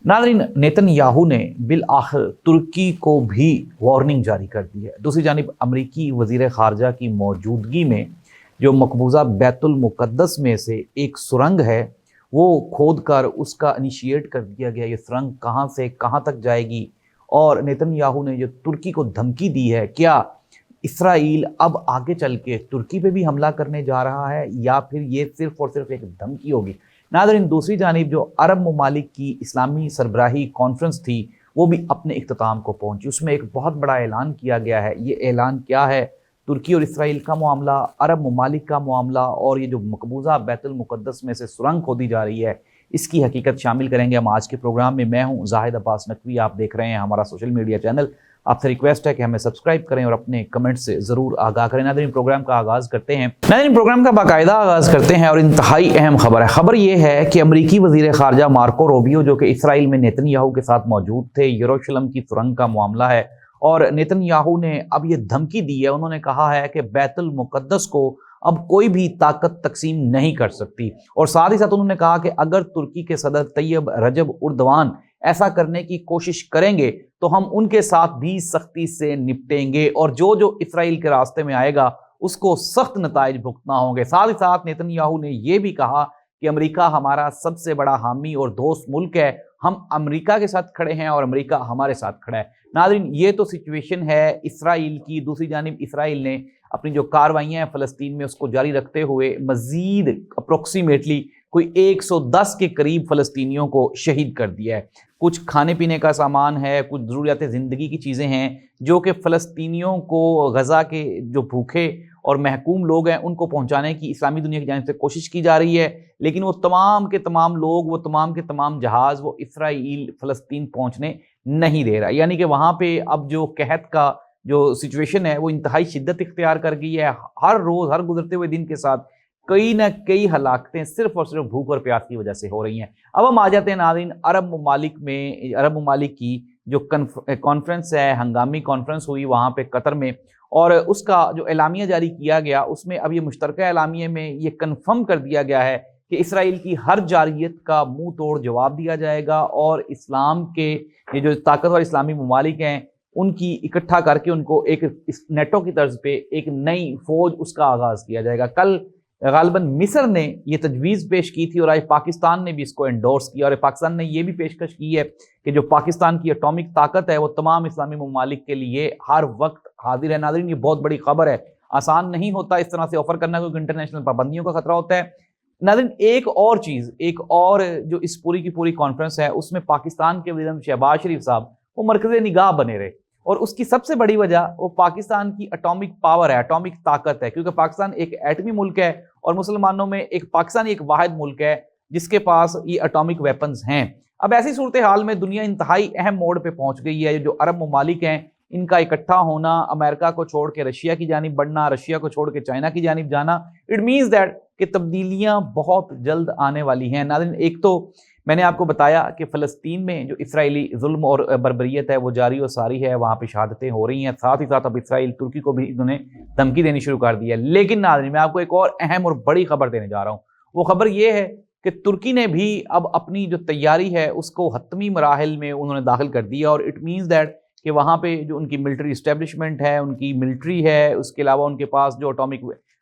नाज़रीन, नेतन्याहू ने बिलआखिर तुर्की को भी वार्निंग जारी कर दी है। दूसरी जानिब अमरीकी वज़ीर ख़ारजा की मौजूदगी में जो मकबूजा बैतुल मुक़द्दस में से एक सुरंग है वो खोद कर उसका इनिशिएट कर दिया गया। ये सुरंग कहाँ से कहाँ तक जाएगी, और नेतन्याहू ने जो तुर्की को धमकी दी है, क्या इसराइल अब आगे चल के तुर्की पे भी हमला करने जा रहा है या फिर ये सिर्फ और सिर्फ एक धमकी होगी। नाज़रीन, दूसरी जानिब जो अरब ममालिक की इस्लामी सरबराही कॉन्फ्रेंस थी वो भी अपने इख्तिताम को पहुंची। उसमें एक बहुत बड़ा ऐलान किया गया है। ये ऐलान क्या है? तुर्की और इसराइल का मामला, अरब ममालिक का मामला और ये जो मकबूजा बैतुल मुक़द्दस में से सुरंग खोदी जा रही है, इसकी हकीकत शामिल करेंगे हम आज के प्रोग्राम में। मैं हूं जाहिद अब्बास नकवी, आप देख रहे हैं हमारा सोशल मीडिया चैनल। आपसे रिक्वेस्ट है कि हमें सब्सक्राइब करें और अपने कमेंट से ज़रूर आगाह करें। नाज़रीन, प्रोग्राम का आगाज़ करते हैं। नाज़रीन, प्रोग्राम का बाकायदा आगाज़ करते हैं और इंतहाई अहम खबर है। खबर ये है कि अमरीकी वज़ीर ख़ारजा मार्को रूबियो, जो कि इसराइल में नेतन्याहू के साथ मौजूद थे, यरूशलेम की सुरंग का मामला है और नेतन्याहू ने अब ये धमकी दी है। उन्होंने कहा है कि बैतुल मुक़द्दस को अब कोई भी ताकत तकसीम नहीं कर सकती, और साथ ही साथ उन्होंने कहा कि अगर तुर्की के सदर तैयब रजब उर्दवान ऐसा करने की कोशिश करेंगे तो हम उनके साथ भी सख्ती से निपटेंगे और जो जो इसराइल के रास्ते में आएगा उसको सख्त नताइज भुगतना होंगे। साथ ही साथ नेतन्याहू ने यह भी कहा कि अमेरिका हमारा सबसे बड़ा हामी और दोस्त मुल्क है, हम अमेरिका के साथ खड़े हैं और अमेरिका हमारे साथ खड़ा है। नाज़रीन, ये तो सिचुएशन है इसराइल की। दूसरी जानिब इसराइल ने अपनी जो कार्रवाइयाँ हैं फ़लस्तीन में उसको जारी रखते हुए मज़ीद अप्रोक्सीमेटली कोई 110 के करीब फ़लस्तीनियों को शहीद कर दिया है। कुछ खाने पीने का सामान है, कुछ ज़रूरियात ज़िंदगी की चीज़ें हैं जो कि फ़लस्तीनियों को, गज़ा के जो भूखे और महकूम लोग हैं उनको पहुंचाने की इस्लामी दुनिया की जानिब से कोशिश की जा रही है, लेकिन वो तमाम के तमाम लोग, वो तमाम के तमाम जहाज़ वो इसराइल फ़लस्तीन पहुंचने नहीं दे रहा। यानी कि वहाँ पे अब जो कहत का जो सिचुएशन है वो इंतहाई शिद्दत इख्तियार कर गई है। हर रोज़, हर गुजरते हुए दिन के साथ कई ना कई हलाकतें सिर्फ और सिर्फ भूख और प्यास की वजह से हो रही हैं। अब हम आ जाते हैं नाज़रीन अरब ममालिक की जो कॉन्फ्रेंस है, हंगामी कॉन्फ्रेंस हुई वहाँ पे कतर में, और उसका जो एलामिया जारी किया गया उसमें अब ये मुश्तरका एलामिया में ये कन्फर्म कर दिया गया है कि इसराइल की हर जारियत का मुंह तोड़ जवाब दिया जाएगा और इस्लाम के ये जो ताकतवर इस्लामी ममालिक हैं उनकी इकट्ठा करके उनको एक नेटो की तर्ज पे एक नई फौज उसका आगाज़ किया जाएगा। कल गालिबन मिस्र ने ये तजवीज़ पेश की थी और आज पाकिस्तान ने भी इसको एंडोर्स किया, और पाकिस्तान ने ये भी पेशकश की है कि जो पाकिस्तान की एटॉमिक ताकत है वो तमाम इस्लामी ममालिक के लिए हर वक्त हाजिर है। नाज़रीन, ये बहुत बड़ी खबर है। आसान नहीं होता इस तरह से ऑफर करना, क्योंकि इंटरनेशनल पाबंदियों का खतरा होता है। नाज़रीन, एक और चीज़, एक और जो इस पूरी की पूरी कॉन्फ्रेंस है उसमें पाकिस्तान के वज़ीर शहबाज शरीफ साहब वो मरकज़ निगाह बने रहे, और उसकी सबसे बड़ी वजह वो पाकिस्तान की एटॉमिक पावर है, एटॉमिक ताकत है, क्योंकि पाकिस्तान एक एटमी मुल्क है और मुसलमानों में पाकिस्तान एक वाहिद मुल्क है जिसके पास ये एटॉमिक वेपन्स हैं। अब ऐसी सूरत हाल में दुनिया इंतहाई अहम मोड़ पे पहुंच गई है। जो अरब ममालिक हैं इनका इकट्ठा होना, अमेरिका को छोड़ के रशिया की जानिब बढ़ना, रशिया को छोड़ के चाइना की जानिब जाना, इट मीन्स दैट कि तब्दीलियां बहुत जल्द आने वाली हैं। नाज़रीन, एक तो मैंने आपको बताया कि फ़लस्तीन में जो इसराइली जुल्म और बर्बरियत है वो जारी और सारी है, वहाँ पे शहादतें हो रही हैं। साथ ही साथ अब इसराइल तुर्की को भी इन्होंने धमकी देनी शुरू कर दी है। लेकिन नाज़रीन, मैं आपको एक और अहम और बड़ी खबर देने जा रहा हूँ। वो खबर ये है कि तुर्की ने भी अब अपनी जो तैयारी है उसको हतमी मराहिल में उन्होंने दाखिल कर दिया, और इट मीन्स दैट कि वहाँ पे जो उनकी मिलिट्री इस्टेब्लिशमेंट है, उनकी मिलिट्री है, उसके अलावा उनके पास जो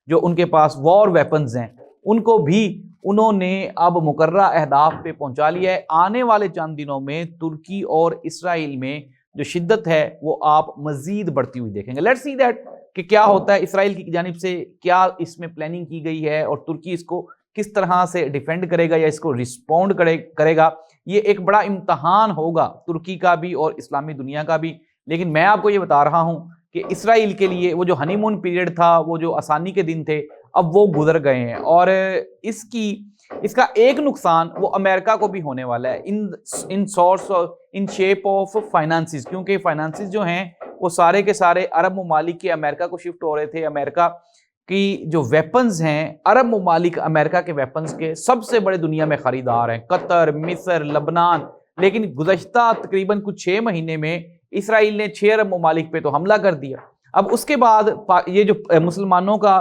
जो उनके पास वॉर वेपन्स हैं उनको भी उन्होंने अब मुकर्रा अहदाफ पे पहुंचा लिया है। आने वाले चंद दिनों में तुर्की और इसराइल में जो शिद्दत है वो आप मजीद बढ़ती हुई देखेंगे। लेट्स सी दैट कि क्या होता है। इसराइल की जानिब से क्या इसमें प्लानिंग की गई है और तुर्की इसको किस तरह से डिफेंड करेगा या इसको रिस्पॉन्ड करेगा। ये एक बड़ा इम्तहान होगा तुर्की का भी और इस्लामी दुनिया का भी। लेकिन मैं आपको ये बता रहा हूँ कि इसराइल के लिए वो जो हनीमून पीरियड था, वो जो आसानी के दिन थे, अब वो गुजर गए हैं, और इसका एक नुकसान वो अमेरिका को भी होने वाला है इन शेप ऑफ फाइनेंसिस, क्योंकि फाइनेंसिस जो हैं वो सारे के सारे अरब ममालिक के अमेरिका को शिफ्ट हो रहे थे। अमेरिका की जो वेपन्स हैं, अरब ममालिक अमेरिका के वेपन्स के सबसे बड़े दुनिया में खरीदार हैं, कतर, मिस्र, लबनान। लेकिन गुज़श्ता तकरीबन कुछ 6 महीने में इसराइल ने 6 अरब ममालिक पे तो हमला कर दिया। अब उसके बाद ये जो मुसलमानों का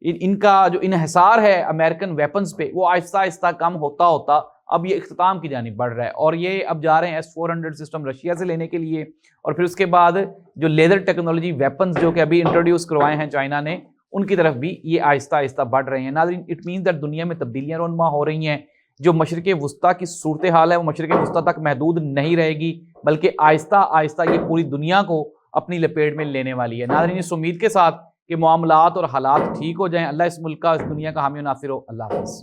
इनका जो इन्हिसार है अमेरिकन वेपन्स पे वो आहिस्ता आहिस्ता कम होता होता اب یہ اختتام کی جانب بڑھ رہا ہے، اور یہ اب جا رہے ہیں S-400 سسٹم رشیا سے لینے کے لیے، اور پھر اس کے بعد جو لیزر ٹیکنالوجی ویپنز جو کہ ابھی انٹروڈیوس کروائے ہیں چائنا نے، ان کی طرف بھی یہ آہستہ آہستہ بڑھ رہے ہیں۔ ناظرین، اٹ مینز دیٹ دنیا میں تبدیلیاں رونما ہو رہی ہیں، جو مشرق وسطیٰ کی صورتحال ہے وہ مشرق وسطیٰ تک محدود نہیں رہے گی، بلکہ آہستہ آہستہ یہ پوری دنیا کو اپنی لپیٹ میں لینے والی ہے۔ ناظرین، اس امید کے ساتھ کہ معاملات اور حالات ٹھیک ہو جائیں، اللہ اس ملک کا اس دنیا کا حامی و ناصر ہو۔ اللہ حافظ۔